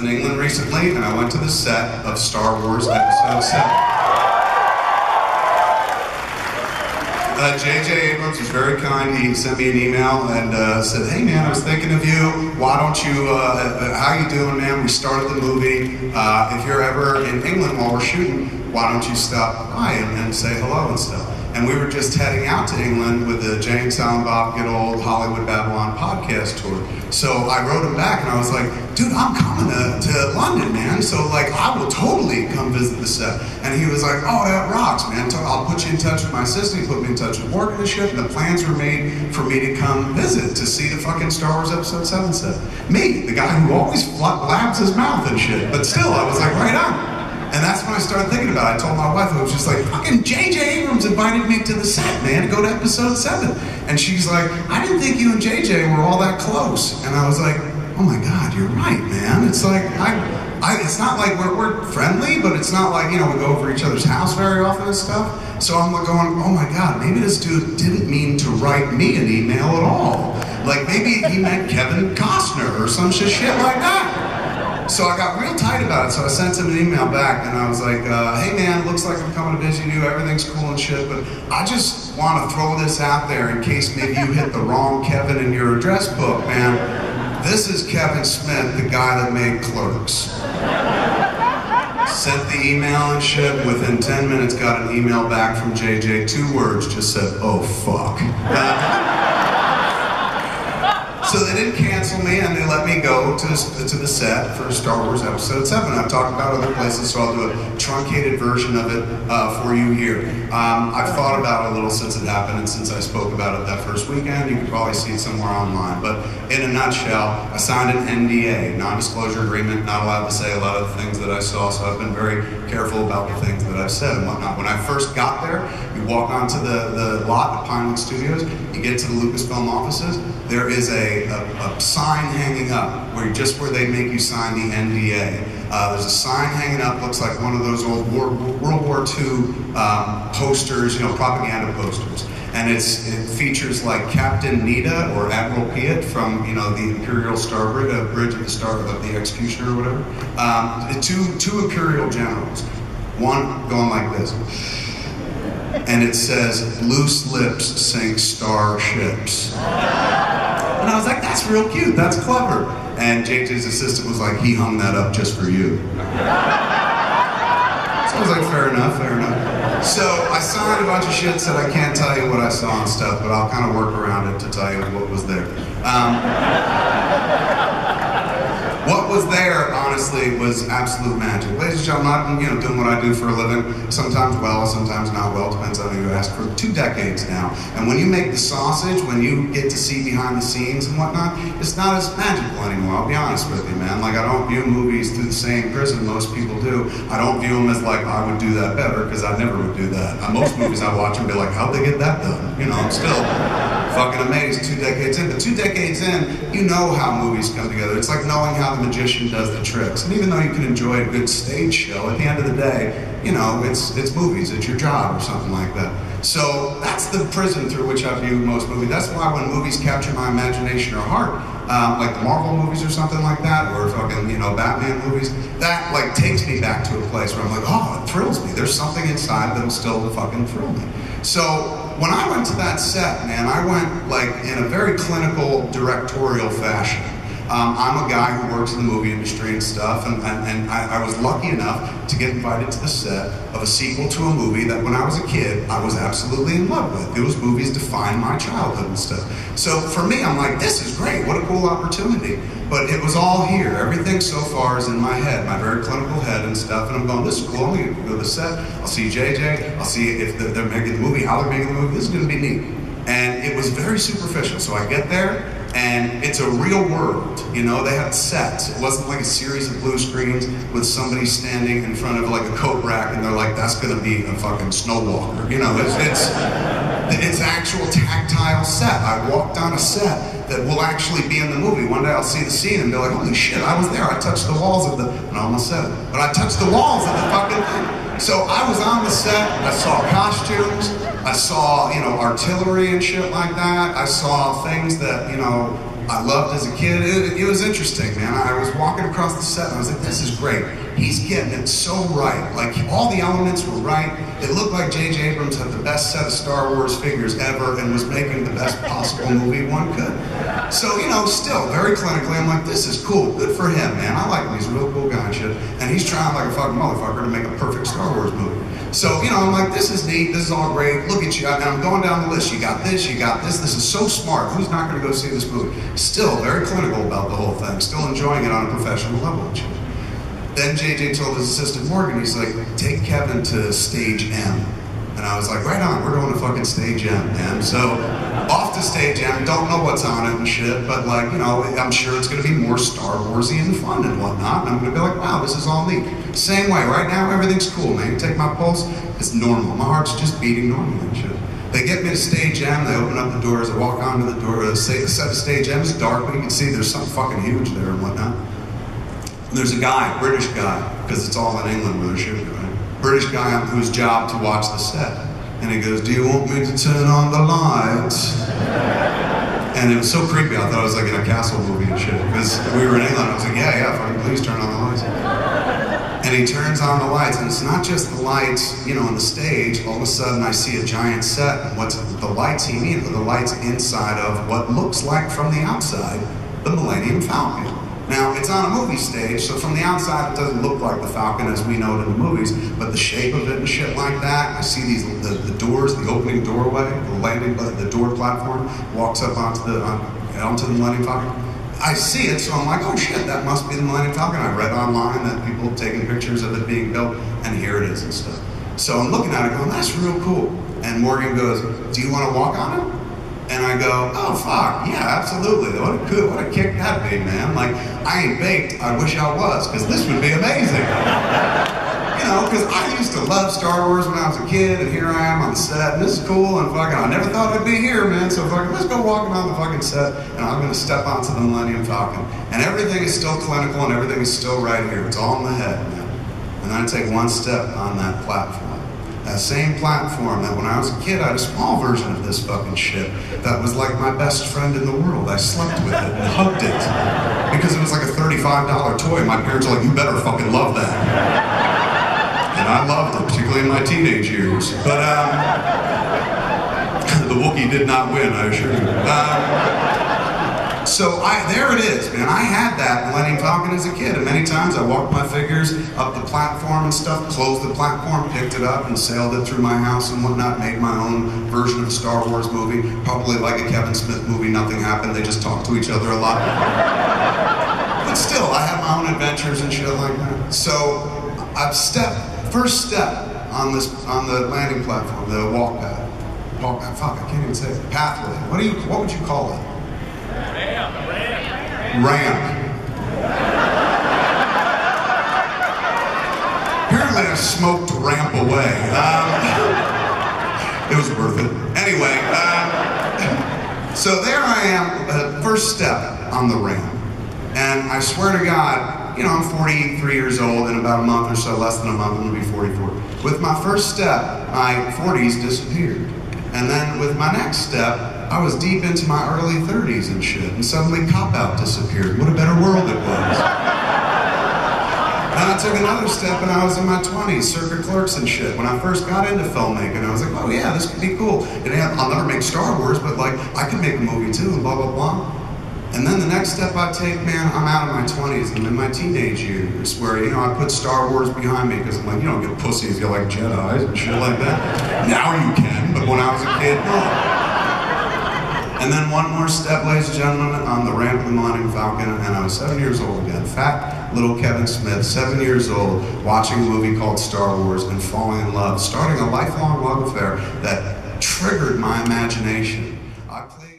in England recently, and I went to the set of Star Wars Episode 7. J.J. Abrams was very kind. He sent me an email and said, "Hey man, I was thinking of you. Why don't you, how you doing, man? We started the movie. If you're ever in England while we're shooting, why don't you stop by and say hello and stuff?" And we were just heading out to England with the Jay and Silent Bob Get Old Hollywood Babylon podcast tour. So I wrote him back and I was like, "Dude, I'm coming to London, man. So like, I will totally come visit the set." And he was like, "Oh, that rocks, man. I'll put you in touch with my assistant." He put me in touch with Morgan and shit. And the plans were made for me to come visit to see the fucking Star Wars Episode 7 set. Me, the guy who always blabs his mouth and shit. But still, I was like, right on. And that's when I started thinking about it. I told my wife, I was just like, fucking J.J. Abrams invited me to the set, man, to go to Episode 7. And she's like, "I didn't think you and J.J. were all that close." And I was like, oh my God, you're right, man. It's like, it's not like we're friendly, but it's not like, you know, we go over each other's house very often and stuff. So I'm like going, oh my God, maybe this dude didn't mean to write me an email at all. Like maybe he meant Kevin Costner or some shit like that. So I got real tight about it, so I sent him an email back and I was like, "Hey man, looks like I'm coming to visit you, everything's cool and shit, but I just want to throw this out there in case maybe you hit the wrong Kevin in your address book, man. This is Kevin Smith, the guy that made Clerks." Sent the email and shit, within 10 minutes got an email back from JJ, 2 words, just said, "Oh fuck." So they didn't cancel me and they let me go to the set for Star Wars Episode 7. I've talked about other places, so I'll do a truncated version of it for you here. I've thought about it a little since it happened and since I spoke about it that first weekend. You can probably see it somewhere online. But in a nutshell, I signed an NDA, non-disclosure agreement, not allowed to say a lot of the things that I saw, so I've been very careful about the things that I've said and whatnot. When I first got there, you walk onto the lot at Pinewood Studios, you get to the Lucasfilm offices, there is a sign hanging up where they make you sign the NDA. There's a sign hanging up, looks like one of those old World War II posters, you know, propaganda posters. And it features like Captain Nita or Admiral Piet from, you know, the Imperial Starbridge, bridge of the Star of the Executioner or whatever. Two Imperial generals, one going like this. And it says, "Loose lips sink starships." And I was like, that's real cute, that's clever. And JJ's assistant was like, "He hung that up just for you." So I was like, fair enough, fair enough. So I signed a bunch of shit, said I can't tell you what I saw and stuff, but I'll kind of work around it to tell you what was there. What was there, honestly, was absolute magic. Ladies and gentlemen, I've been, you know, doing what I do for a living, sometimes well, sometimes not well, depends on who you ask, for 2 decades now. And when you make the sausage, when you get to see behind the scenes and whatnot, it's not as magical anymore, I'll be honest with you, man. Like, I don't view movies through the same prism most people do. I don't view them as like, I would do that better, because I never would do that. Most movies I watch and be like, how'd they get that done? You know, I'm still fucking amazed 2 decades in. But 2 decades in, you know how movies come together. It's like knowing how the magician does the tricks. And even though you can enjoy a good stage show, at the end of the day, you know, it's movies, it's your job or something like that. So that's the prism through which I view most movies. That's why when movies capture my imagination or heart, like the Marvel movies or something like that, or fucking, you know, Batman movies, that like takes me back to a place where I'm like, oh, it thrills me. There's something inside that'll still fucking thrill me. So when I went to that set, man, I went like in a very clinical directorial fashion. I'm a guy who works in the movie industry and stuff, and I was lucky enough to get invited to the set of a sequel to a movie that when I was a kid, I was absolutely in love with. Those movies defined my childhood and stuff. So for me, I'm like, this is great, what a cool opportunity. But it was all here. Everything so far is in my head, my very clinical head and stuff, and I'm going, this is cool, I'm gonna go to the set, I'll see JJ, I'll see if they're making the movie, how they're making the movie, this is gonna be neat. And it was very superficial, so I get there, and it's a real world, you know, they had sets. It wasn't like a series of blue screens with somebody standing in front of like a coat rack and they're like, that's gonna be a fucking snow walker. You know, it's actual tactile set. I walked on a set that will actually be in the movie. One day I'll see the scene and be like, holy shit, I was there. I touched the walls of the, and I almost said it, but I touched the walls of the fucking thing. So I was on the set, I saw costumes, I saw, you know, artillery and shit like that. I saw things that, you know, I loved as a kid. It was interesting, man. I was walking across the set and I was like, this is great. He's getting it so right. Like, all the elements were right. It looked like J.J. Abrams had the best set of Star Wars figures ever and was making the best possible movie one could. So, you know, still, very clinically, I'm like, this is cool. Good for him, man. I like him. He's a real cool guy and shit. And he's trying like a fucking motherfucker to make a perfect Star Wars movie. So, you know, I'm like, this is neat. This is all great. Look at you. And I'm going down the list. You got this. You got this. This is so smart. Who's not going to go see this movie? Still very clinical about the whole thing. Still enjoying it on a professional level and shit. Then JJ told his assistant Morgan, he's like, take Kevin to stage M. And I was like, right on, we're going to fucking stage M, man. So, off to stage M, don't know what's on it and shit, but like, you know, I'm sure it's gonna be more Star Warsy and fun and whatnot, and I'm gonna be like, wow, this is all neat. Same way, right now, everything's cool, man. You take my pulse, it's normal. My heart's just beating normal and shit. They get me to stage M, they open up the doors, I walk onto the door, the set of stage M is dark, but you can see there's something fucking huge there and whatnot. And there's a guy, British guy, because it's all in England where they're shooting, right? British guy on whose job to watch the set. And he goes, do you want me to turn on the lights? And it was so creepy, I thought I was like in a castle movie and shit. Because we were in England, I was like, yeah, fucking please turn on the lights. And he turns on the lights, and it's not just the lights, you know, on the stage. All of a sudden I see a giant set, and what's the lights he needs are the lights inside of what looks like from the outside, the Millennium Falcon. Now, it's on a movie stage, so from the outside it doesn't look like the Falcon as we know it in the movies, but the shape of it and shit like that, I see these, the doors, the opening doorway, the landing, the door platform, walks up onto the Millennium Falcon. I see it, so I'm like, oh shit, that must be the Millennium Falcon. I read online that people have taken pictures of it being built, and here it is and stuff. So I'm looking at it going, that's real cool. And Morgan goes, do you want to walk on it? And I go, oh fuck, yeah, absolutely. What a kick that'd be, man. Like, I ain't baked, I wish I was, because this would be amazing. You know, because I used to love Star Wars when I was a kid, and here I am on the set, and this is cool, and fucking, I never thought I'd be here, man, so fucking, let's go walking on the fucking set, and I'm gonna step onto the Millennium Falcon. And everything is still clinical, and everything is still right here. It's all in the head, man. And then I take one step on that platform. That same platform that when I was a kid, I had a small version of this fucking shit that was like my best friend in the world. I slept with it and hugged it because it was like a $35 toy. My parents were like, you better fucking love that. And I loved it, particularly in my teenage years. But the Wookiee did not win, I assure you. So there it is, man. I had that Millennium Falcon as a kid, and many times I walked my figures up the platform and stuff, closed the platform, picked it up, and sailed it through my house and whatnot, made my own version of a Star Wars movie, probably like a Kevin Smith movie, nothing happened, they just talked to each other a lot. But still, I have my own adventures and shit like that. So, first step on the landing platform, the walk pad. Fuck, I can't even say it. Pathway. What would you call it? Ramp. Apparently I smoked ramp away. It was worth it. Anyway, so there I am, first step on the ramp. And I swear to God, you know, I'm 43 years old, in about a month or so, less than a month, I'm gonna be 44. With my first step, my 40s disappeared. And then with my next step, I was deep into my early 30s and shit, and suddenly Cop-Out disappeared. What a better world it was. And I took another step and I was in my 20s, circa Clerks and shit. When I first got into filmmaking, I was like, oh yeah, this could be cool. And I'll never make Star Wars, but like, I could make a movie too, and blah, blah, blah. And then the next step I take, man, I'm out of my 20s, I'm in my teenage years, where, you know, I put Star Wars behind me, because I'm like, you don't get pussy if you like Jedis and shit like that. Now you can, but when I was a kid, no. And then one more step, ladies and gentlemen, on the ramp of the Millennium Falcon, and I was 7 years old again. Fat little Kevin Smith, 7 years old, watching a movie called Star Wars and falling in love, starting a lifelong love affair that triggered my imagination. I played